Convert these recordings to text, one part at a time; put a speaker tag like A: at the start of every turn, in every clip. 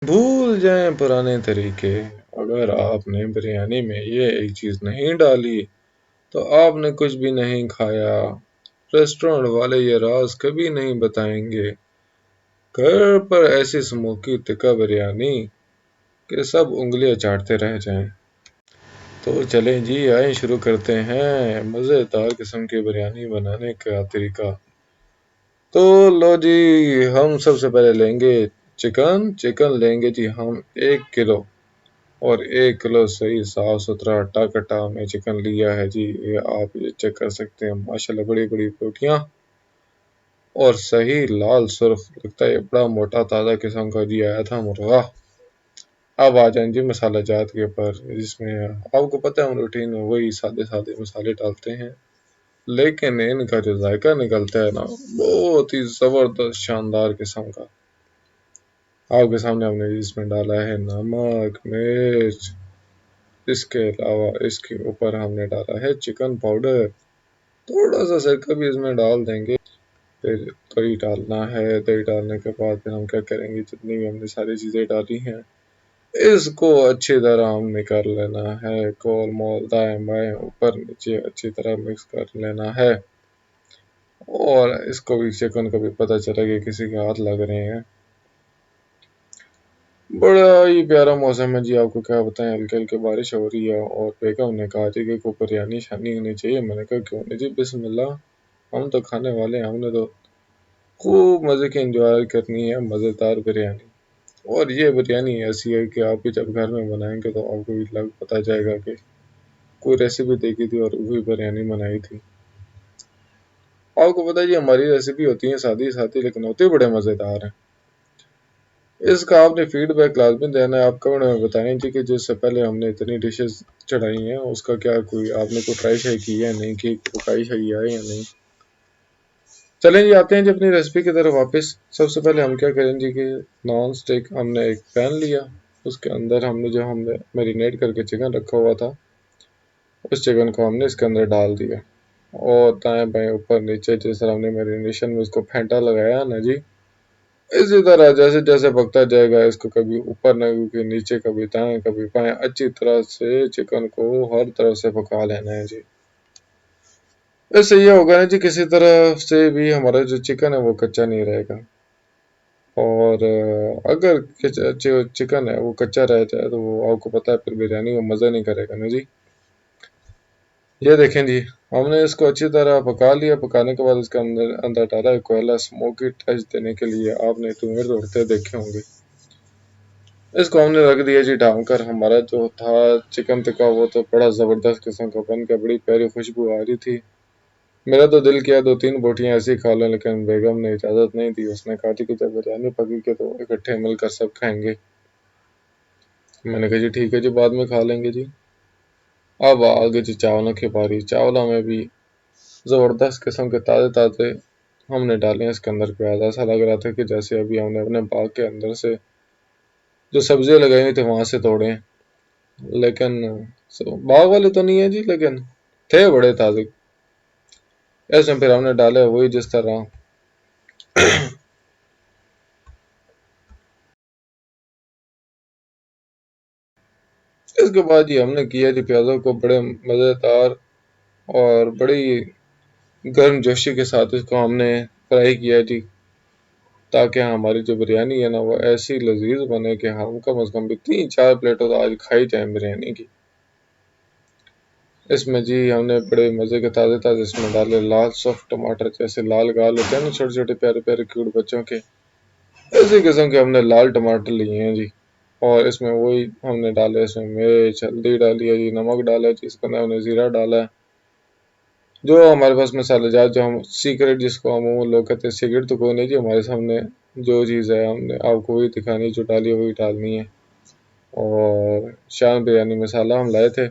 A: भूल जाएं पुराने तरीके। अगर आपने बिरयानी में ये एक चीज़ नहीं डाली तो आपने कुछ भी नहीं खाया। रेस्टोरेंट वाले ये राज कभी नहीं बताएंगे। घर पर ऐसी स्मोकी टिक्का बिरयानी कि सब उंगलियां चाटते रह जाएं। तो चलें जी, आए शुरू करते हैं मज़ेदार किस्म की बिरयानी बनाने का तरीका। तो लो जी, हम सबसे पहले लेंगे चिकन। चिकन लेंगे जी हम 1 किलो, और 1 किलो सही साफ सुथरा हट्टा कट्टा हमने चिकन लिया है जी। ये आप ये चेक कर सकते हैं, माशाल्लाह बड़ी बड़ी बोटियां और सही लाल सुर्ख। लगता है ये बड़ा मोटा ताज़ा किस्म का जी आया था मुर्गा। अब आ जाएं जी मसाला जात के ऊपर, जिसमें आपको पता है हम रूटीन में वही सादे सादे मसाले डालते हैं, लेकिन इनका जो जायका निकलता है ना, बहुत ही ज़बरदस्त शानदार किस्म का। आपके सामने हमने इसमें डाला है नमक मिर्च, इसके अलावा इसके ऊपर हमने डाला है चिकन पाउडर, थोड़ा सा सिरका भी इसमें डाल देंगे। फिर दही डालना है। दही डालने के बाद फिर हम क्या करेंगे, जितनी भी हमने सारी चीज़ें डाली हैं इसको अच्छी तरह हमने कर लेना है। गोल मोल दाएं बाएं ऊपर नीचे अच्छी तरह मिक्स कर लेना है। और इसको भी चिकन को भी पता चला कि किसी के हाथ लग रहे हैं। बड़ा ही प्यारा मौसम है जी, आपको क्या बताएं, हल्की हल्की बारिश हो रही है। और बेगम ने कहा जी कि कोई बिरयानी शानी होनी चाहिए। मैंने कहा क्यों नहीं जी, बिस्मिल्लाह, हम तो खाने वाले हैं, हमने तो खूब मज़े की इंजॉय करनी है, मज़ेदार बिरयानी। और ये बिरयानी ऐसी है कि आप भी जब घर में बनाएंगे तो आपको भी लग पता जाएगा कि कोई रेसिपी देखी थी और वही बिरयानी बनाई थी। आपको पता है जी, हमारी रेसिपी होती है सादी सादी, लेकिन होती बड़े मज़ेदार हैं। इसका आपने फीडबैक लाजमी देना है। आप कमेंट में बताएं जी कि जिससे पहले हमने इतनी डिशेस चढ़ाई हैं उसका क्या कोई आपने कोई ट्राई शाई की है नहीं की, पकाई शाई है या नहीं। चलें जी, आते हैं जी अपनी रेसिपी की तरफ वापस। सबसे पहले हम क्या करें जी कि नॉन स्टिक हमने एक पैन लिया, उसके अंदर हमने जो हमने मैरिनेट करके चिकन रखा हुआ था उस चिकन को हमने इसके अंदर डाल दिया। और दाएं बाएं ऊपर नीचे जिस तरह हमने मैरिनेशन में उसको फेंटा लगाया ना जी, इसी तरह जैसे जैसे पकता जाएगा इसको कभी ऊपर न कभी नीचे कभी दाएं कभी बाएं, अच्छी तरह से चिकन को हर तरफ से पका लेना है जी। इससे ये होगा ना जी, किसी तरह से भी हमारा जो चिकन है वो कच्चा नहीं रहेगा। और अगर चिकन है वो कच्चा रह जाए तो वो आपको पता है फिर बिरयानी में मज़ा नहीं करेगा ना जी। ये देखें जी, हमने इसको अच्छी तरह पका लिया। पकाने के बाद इसके अंदर अंदर डाला है कोयला, स्मोकी टच देने के लिए। आपने धुएं तो उड़ते देखे होंगे। इसको हमने रख दिया जी ढाँप कर। हमारा जो था चिकन टिक्का वो तो बड़ा ज़बरदस्त किस्म का बन के बड़ी प्यारी खुशबू आ रही थी। मेरा तो दिल किया दो तीन बोटियां ऐसी खा लें, लेकिन बेगम ने इजाज़त नहीं दी। उसने कहा थी कि जब बिरयानी पकी के तो इकट्ठे मिलकर सब खाएंगे। मैंने कहा जी ठीक है जी, बाद में खा लेंगे जी। अब आगे जी चावलों की बारी। चावलों में भी ज़बरदस्त किस्म के ताज़े ताज़े हमने डाले हैं इसके अंदर प्याज। ऐसा लग रहा था कि जैसे अभी हमने अपने बाग के अंदर से जो सब्जियां लगाई हुई थी वहां से तोड़े हैं। लेकिन बाग वाले तो नहीं है जी, लेकिन थे बड़े ताज़े। ऐसे फिर हमने डाले वही जिस तरह इसके बाद ये हमने किया जी प्याज़ों को बड़े मज़ेदार और बड़ी गर्म जोशी के साथ इसको हमने फ्राई किया जी, ताकि हमारी जो बिरयानी है ना वो ऐसी लजीज बने कि हम कम अज़ कम भी 3-4 प्लेटों तो आज खाई जाए बिरयानी की। इसमें जी हमने बड़े मज़े के ताज़े ताज़े इसमें डाले लाल सॉफ्ट टमाटर, जैसे लाल गाल होते हैं ना छोटे छोटे प्यारे प्यारे क्यूट बच्चों के, इसी किस्म के हमने लाल टमाटर लिए हैं जी। और इसमें वही हमने डाले, इसमें मिर्च हल्दी डाली है जी, नमक डाला है जी, इसके अंदर हमने ज़ीरा डाला है। जो हमारे पास मसाले जात जो हम सीक्रेट जिसको हम लोग कहते हैं, सीक्रेट तो कोई नहीं जी, हमारे सामने जो चीज़ है हमने आपको वही दिखानी है, जो डाली है वही डालनी है। और शान बिरयानी मसाला हम लाए थे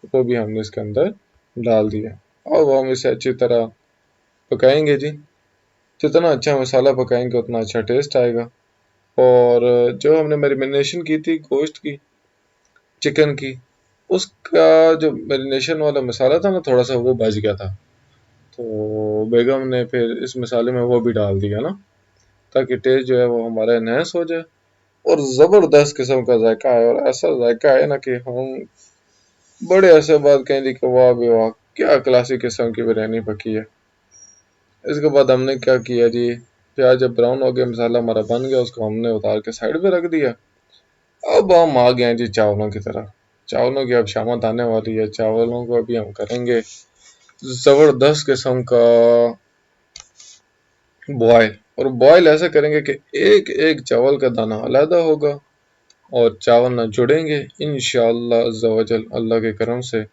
A: वो भी हमने इसके अंदर डाल दिया। अब हम इसे अच्छी तरह पकाएंगे जी। जितना अच्छा मसाला पकाएंगे उतना अच्छा टेस्ट आएगा। और जो हमने मैरिनेशन की थी गोश्त की, चिकन की, उसका जो मैरिनेशन वाला मसाला था ना थोड़ा सा वो बच गया था। तो बेगम ने फिर इस मसाले में वो भी डाल दिया ना, ताकि टेस्ट जो है वो हमारा एनहेंस हो जाए। और ज़बरदस्त किस्म का जायका है, और ऐसा जायका है ना कि हम बड़े अरसे बाद कहें जी कि वाह बे वाह, क्या क्लासिक किस्म की बिरयानी पकी है। इसके बाद हमने क्या किया जी, प्याज जब ब्राउन हो गया, मसाला हमारा बन गया, उसको हमने उतार के साइड पे रख दिया। अब हम आ गए हैं जी चावलों की तरफ। चावलों की अब शामत आने वाली है। चावलों को अभी हम करेंगे जबरदस्त किस्म का बॉयल, और बॉयल ऐसे करेंगे कि एक एक चावल का दाना अलहदा होगा और चावल ना जुड़ेंगे इंशाअल्लाह अज़्ज़ा वजल अल्लाह के करम से।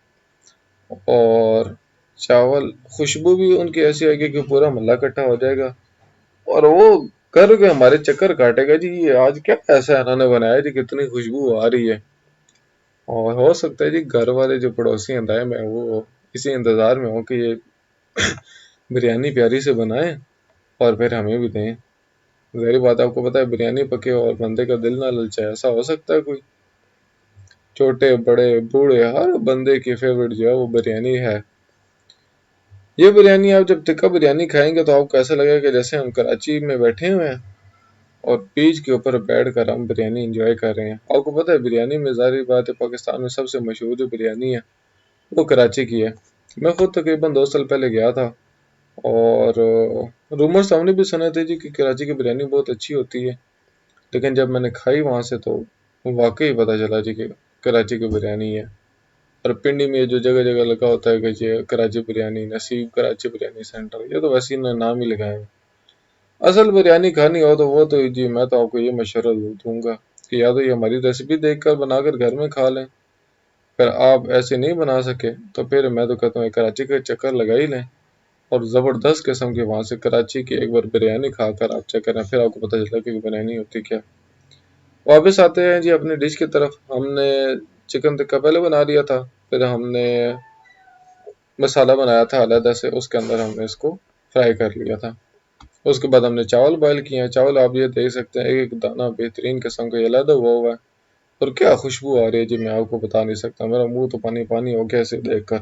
A: और चावल खुशबू भी उनकी ऐसी आएगी कि पूरा मल्ला इकट्ठा हो जाएगा, और वो करके हमारे चक्कर काटेगा जी, ये आज क्या ऐसा इन्होंने बनाया जी, कितनी खुशबू आ रही है। और हो सकता है जी घर वाले जो पड़ोसी हैं दाएं में, वो इसी इंतजार में हो कि ये बिरयानी प्यारी से बनाए और फिर हमें भी दें। ज़ाहिर बात है, आपको पता है बिरयानी पके और बंदे का दिल ना ललचाए, ऐसा हो सकता है कोई? छोटे बड़े बूढ़े हर बंदे की फेवरेट जो है वो बिरयानी है। ये बिरयानी आप जब टिक्का बिरयानी खाएंगे तो आपको ऐसा लगेगा कि जैसे हम कराची में बैठे हुए हैं और बीच के ऊपर बैठ कर हम बिरयानी इंजॉय कर रहे हैं। आपको पता है बिरयानी में ज़ाहिर बात है पाकिस्तान में सबसे मशहूर जो बिरयानी है वो कराची की है। मैं खुद तकरीबन 2 साल पहले गया था, और रूमर्स हमने भी सुने थे जी कि कराची की बिरयानी बहुत अच्छी होती है, लेकिन जब मैंने खाई वहाँ से तो वाकई पता चला जी कि कराची की बिरयानी है। और पिंडी में जो जगह जगह लगा होता है कि ये कराची बिरयानी, नसीब कराची बिरयानी सेंटर, ये तो वैसे ही नाम ही लगाए हैं। असल बिरयानी खानी हो तो वो तो जी मैं तो आपको ये मशवरा दूंगा कि या तो ये हमारी रेसिपी देखकर बनाकर घर में खा लें, अगर आप ऐसे नहीं बना सके तो फिर मैं तो कहता हूँ कराची का चक्कर लगा ही लें, और ज़बरदस्त किस्म के वहाँ से कराची की एक बार बिरयानी खाकर आप चेक करें, फिर आपको पता चलता है कि बिरयानी होती क्या। वापस आते हैं जी अपनी डिश की तरफ। हमने चिकन टिक्का पहले बना लिया था, फिर हमने मसाला बनाया था अलहदा से, उसके अंदर हमने इसको फ्राई कर लिया था। उसके बाद हमने चावल बॉयल किए हैं। चावल आप ये देख सकते हैं एक एक दाना बेहतरीन किस्म का अलहदा हुआ है, और क्या खुशबू आ रही है जी, मैं आपको बता नहीं सकता, मेरा मुंह तो पानी पानी हो गया इसे देखकर।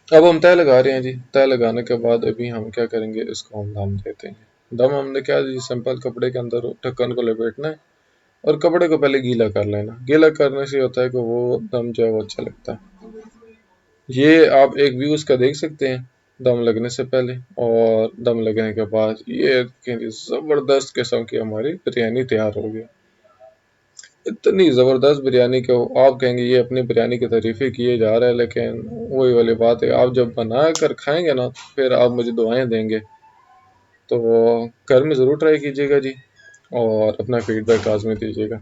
A: अब हम तय लगा रहे हैं जी। तय लगाने के बाद अभी हम क्या करेंगे, इसको हम दम देते हैं। दम हमने क्या जी, सिंपल कपड़े के अंदर ढक्कन को लपेटना है और कपड़े को पहले गीला कर लेना। गीला करने से होता है कि वो दम जो है वो अच्छा लगता है। ये आप एक व्यू उसका देख सकते हैं दम लगने से पहले और दम लगने के बाद। ये ज़बरदस्त किस्म की हमारी बिरयानी तैयार हो गई। इतनी ज़बरदस्त बिरयानी को आप कहेंगे ये अपनी बिरयानी की तारीफ़ें किए जा रहा है, लेकिन वही वाली बात है, आप जब बना कर खाएंगे ना फिर आप मुझे दुआएं देंगे। तो घर में ज़रूर ट्राई कीजिएगा जी, और अपना फीडबैक लाजमी दीजिएगा।